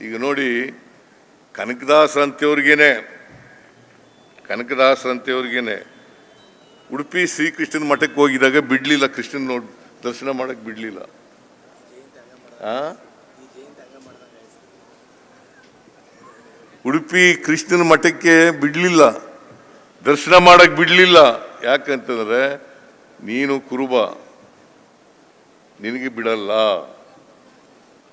ಈಗ ನೋಡಿ, ಕನಕದಾಸರಂತೆಯವ್ರಿಗೇನೆ ಉಡುಪಿ ಶ್ರೀಕೃಷ್ಣನ ಮಠಕ್ಕೆ ಹೋಗಿದಾಗ ಬಿಡ್ಲಿಲ್ಲ, ಕೃಷ್ಣನ್ ನೋಡಿ ದರ್ಶನ ಮಾಡಕ್ ಬಿಡ್ಲಿಲ್ಲ. ಉಡುಪಿ ಕೃಷ್ಣನ ಮಠಕ್ಕೆ ಬಿಡ್ಲಿಲ್ಲ, ದರ್ಶನ ಮಾಡಕ್ ಬಿಡ್ಲಿಲ್ಲ. ಯಾಕಂತಂದ್ರೆ ನೀನು ಕುರುಬ, ನಿನಗೆ ಬಿಡಲ್ಲ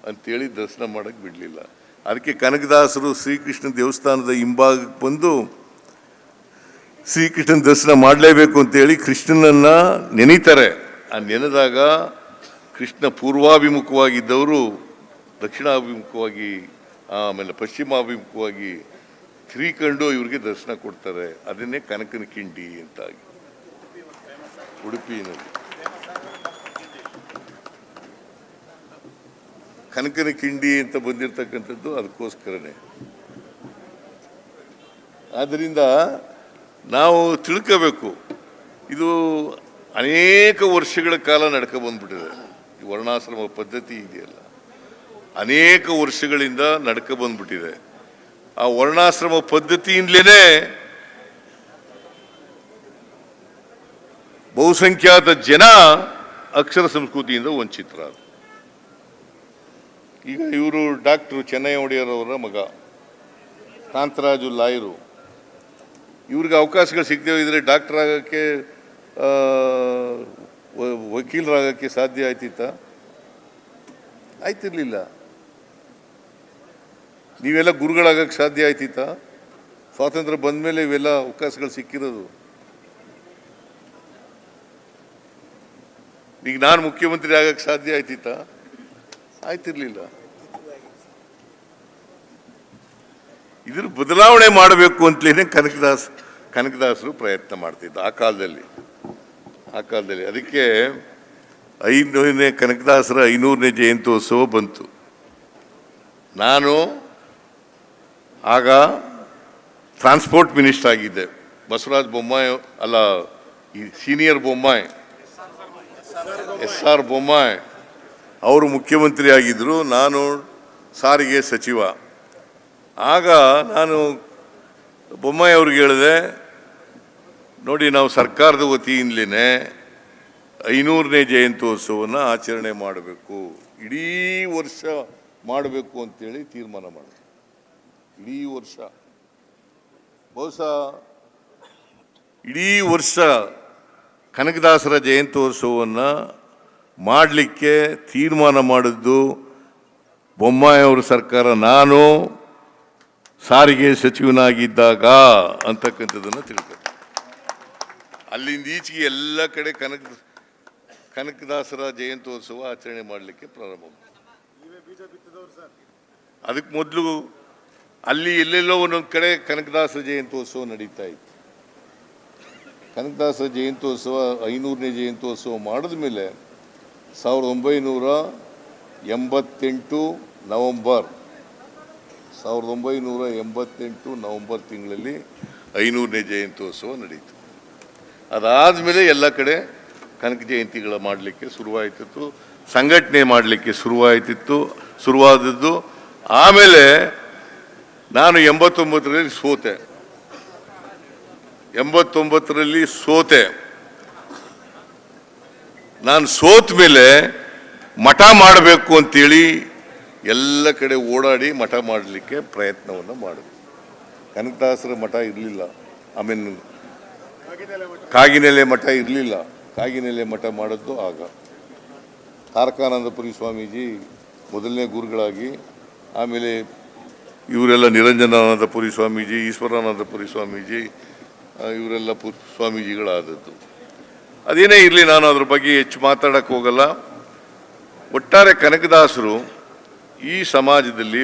ಅಂತೇಳಿ ದರ್ಶನ ಮಾಡಕ್ ಬಿಡ್ಲಿಲ್ಲ. ಅದಕ್ಕೆ ಕನಕದಾಸರು ಶ್ರೀಕೃಷ್ಣ ದೇವಸ್ಥಾನದ ಹಿಂಭಾಗಕ್ಕೆ ಬಂದು ಶ್ರೀಕೃಷ್ಣನ ದರ್ಶನ ಮಾಡಲೇಬೇಕು ಅಂತೇಳಿ ಕೃಷ್ಣನನ್ನ ನೆನೀತಾರೆ. ಆ ನೆನೆದಾಗ ಕೃಷ್ಣ ಪೂರ್ವಾಭಿಮುಖವಾಗಿದ್ದವರು ದಕ್ಷಿಣಾಭಿಮುಖವಾಗಿ, ಆಮೇಲೆ ಪಶ್ಚಿಮಾಭಿಮುಖವಾಗಿ ತಿರುಗಿಕೊಂಡು ಇವ್ರಿಗೆ ದರ್ಶನ ಕೊಡ್ತಾರೆ. ಅದನ್ನೇ ಕನಕನ ಕಿಂಡಿ ಅಂತಾಗಿ ಉಡುಪಿನಲ್ಲಿ ಕನಕನ ಕಿಂಡಿ ಅಂತ ಬಂದಿರತಕ್ಕಂಥದ್ದು ಅದಕ್ಕೋಸ್ಕರನೇ. ಆದ್ದರಿಂದ ನಾವು ತಿಳ್ಕೋಬೇಕು, ಇದು ಅನೇಕ ವರ್ಷಗಳ ಕಾಲ ನಡ್ಕೊ ಬಂದ್ಬಿಟ್ಟಿದೆ. ಈ ವರ್ಣಾಶ್ರಮ ಪದ್ಧತಿ ಇದೆಯಲ್ಲ, ಅನೇಕ ವರ್ಷಗಳಿಂದ ನಡ್ಕೊ ಬಂದ್ಬಿಟ್ಟಿದೆ. ಆ ವರ್ಣಾಶ್ರಮ ಪದ್ಧತಿಯಿಂದಲೇ ಬಹುಸಂಖ್ಯಾತ ಜನ ಅಕ್ಷರ ಸಂಸ್ಕೃತಿಯಿಂದ ವಂಚಿತರಾದರು. ಈಗ ಇವರು ಡಾಕ್ಟರ್ ಚೆನ್ನೈ ಒಡೆಯರ್ ಅವರ ಮಗ ಕಾಂತರಾಜು ಲಾಯರು, ಇವ್ರಿಗೆ ಅವಕಾಶಗಳು ಸಿಗದೇ ಇದ್ರೆ ಡಾಕ್ಟರ್ ಆಗೋಕ್ಕೆ, ವಕೀಲರಾಗಕ್ಕೆ ಸಾಧ್ಯ ಆಯ್ತಿತ್ತ? ಆಯ್ತಿರ್ಲಿಲ್ಲ. ನೀವೆಲ್ಲ ಗುರುಗಳಾಗಕ್ಕೆ ಸಾಧ್ಯ ಆಯ್ತಿತ್ತ? ಸ್ವಾತಂತ್ರ್ಯ ಬಂದ ಮೇಲೆ ಇವೆಲ್ಲ ಅವಕಾಶಗಳು ಸಿಕ್ಕಿರೋದು. ಈಗ ನಾನು ಮುಖ್ಯಮಂತ್ರಿ ಆಗಕ್ಕೆ ಸಾಧ್ಯ ಆಯ್ತಿತ್ತ? ಆಯ್ತಿರ್ಲಿಲ್ಲ. ಇದ್ರ ಬದಲಾವಣೆ ಮಾಡಬೇಕು ಅಂತಲೇ ಕನಕದಾಸರು ಪ್ರಯತ್ನ ಮಾಡ್ತಿದ್ದ ಆ ಕಾಲದಲ್ಲಿ. ಅದಕ್ಕೆ 500ನೇ ಕನಕದಾಸರ 500ನೇ ಜಯಂತ್ಯೋತ್ಸವ ಬಂತು. ನಾನು ಆಗ ಟ್ರಾನ್ಸ್ಪೋರ್ಟ್ ಮಿನಿಸ್ಟರ್ ಆಗಿದ್ದೆ. ಬಸವರಾಜ ಬೊಮ್ಮಾಯಿ ಅಲ್ಲ, ಈ ಸೀನಿಯರ್ ಬೊಮ್ಮಾಯಿ, SR ಬೊಮ್ಮಾಯಿ ಅವರು ಮುಖ್ಯಮಂತ್ರಿ ಆಗಿದ್ದರು, ನಾನು ಸಾರಿಗೆ ಸಚಿವ. ಆಗ ನಾನು ಬೊಮ್ಮಾಯಿ ಅವ್ರಿಗೆ ಹೇಳಿದೆ, ನೋಡಿ ನಾವು ಸರ್ಕಾರದ ವತಿಯಿಂದಲೇ 500ನೇ ಜಯಂತ್ಯೋತ್ಸವವನ್ನು ಆಚರಣೆ ಮಾಡಬೇಕು, ಇಡೀ ವರ್ಷ ಮಾಡಬೇಕು ಅಂತೇಳಿ ತೀರ್ಮಾನ ಮಾಡಿದೆ. ಇಡೀ ವರ್ಷ, ಬಹುಶಃ ಇಡೀ ವರ್ಷ ಕನಕದಾಸರ ಜಯಂತ್ಯೋತ್ಸವವನ್ನು ಮಾಡಲಿಕ್ಕೆ ತೀರ್ಮಾನ ಮಾಡಿದ್ದು ಬೊಮ್ಮಾಯಿ ಅವರ ಸರ್ಕಾರ, ನಾನು ಸಾರಿಗೆ ಸಚಿವನಾಗಿದ್ದಾಗ ಅಂತಕ್ಕಂಥದ್ದನ್ನು ತಿಳ್ಕೊಂಡು ಅಲ್ಲಿಂದ ಈಚೆಗೆ ಎಲ್ಲ ಕಡೆ ಕನಕದಾಸರ ಜಯಂತ್ಯೋತ್ಸವ ಆಚರಣೆ ಮಾಡಲಿಕ್ಕೆ ಪ್ರಾರಂಭ. ಅದಕ್ಕೆ ಮೊದಲು ಅಲ್ಲಿ ಎಲ್ಲೆಲ್ಲೋ ಒಂದೊಂದು ಕಡೆ ಕನಕದಾಸರ ಜಯಂತ್ಯೋತ್ಸವ ನಡೀತಾ ಇತ್ತು. ಕನಕದಾಸರ ಜಯಂತ್ಯೋತ್ಸವ 500ನೇ ಜಯಂತ್ಯೋತ್ಸವ ಮಾಡಿದ ಮೇಲೆ 1988 ನವೆಂಬರ್ ತಿಂಗಳಲ್ಲಿ 500ನೇ ಜಯಂತ್ಯೋತ್ಸವ ನಡೀತು. ಅದಾದಮೇಲೆ ಎಲ್ಲ ಕಡೆ ಕನಕ ಜಯಂತಿಗಳ ಮಾಡಲಿಕ್ಕೆ ಶುರುವಾಯ್ತಿತ್ತು, ಸಂಘಟನೆ ಮಾಡಲಿಕ್ಕೆ ಶುರುವಾದದ್ದು. ಆಮೇಲೆ ನಾನು 89ರಲ್ಲಿ ಸೋತೆ. ನಾನು ಸೋತ ಮೇಲೆ ಮಠ ಮಾಡಬೇಕು ಅಂತೇಳಿ ಎಲ್ಲ ಕಡೆ ಓಡಾಡಿ ಮಠ ಮಾಡಲಿಕ್ಕೆ ಪ್ರಯತ್ನವನ್ನು ಮಾಡಿದೆ. ಕನಕದಾಸರ ಮಠ ಇರಲಿಲ್ಲ, ಕಾಗಿನೆಲೆ ಮಠ ಇರಲಿಲ್ಲ. ಕಾಗಿನೆಲೆ ಮಠ ಮಾಡಿದ್ದು ಆಗ ತಾರಕಾನಂದಪುರಿ ಸ್ವಾಮೀಜಿ ಮೊದಲನೇ ಗುರುಗಳಾಗಿ, ಆಮೇಲೆ ಇವರೆಲ್ಲ ನಿರಂಜನಾನಂದಪುರಿ ಸ್ವಾಮೀಜಿ, ಈಶ್ವರಾನಂದಪುರಿ ಸ್ವಾಮೀಜಿ, ಇವರೆಲ್ಲ ಸ್ವಾಮೀಜಿಗಳಾದದ್ದು. ಅದೇನೇ ಇರಲಿ, ನಾನು ಅದ್ರ ಬಗ್ಗೆ ಹೆಚ್ಚು ಮಾತಾಡಕ್ಕೆ ಹೋಗಲ್ಲ. ಒಟ್ಟಾರೆ ಕನಕದಾಸರು ಈ ಸಮಾಜದಲ್ಲಿ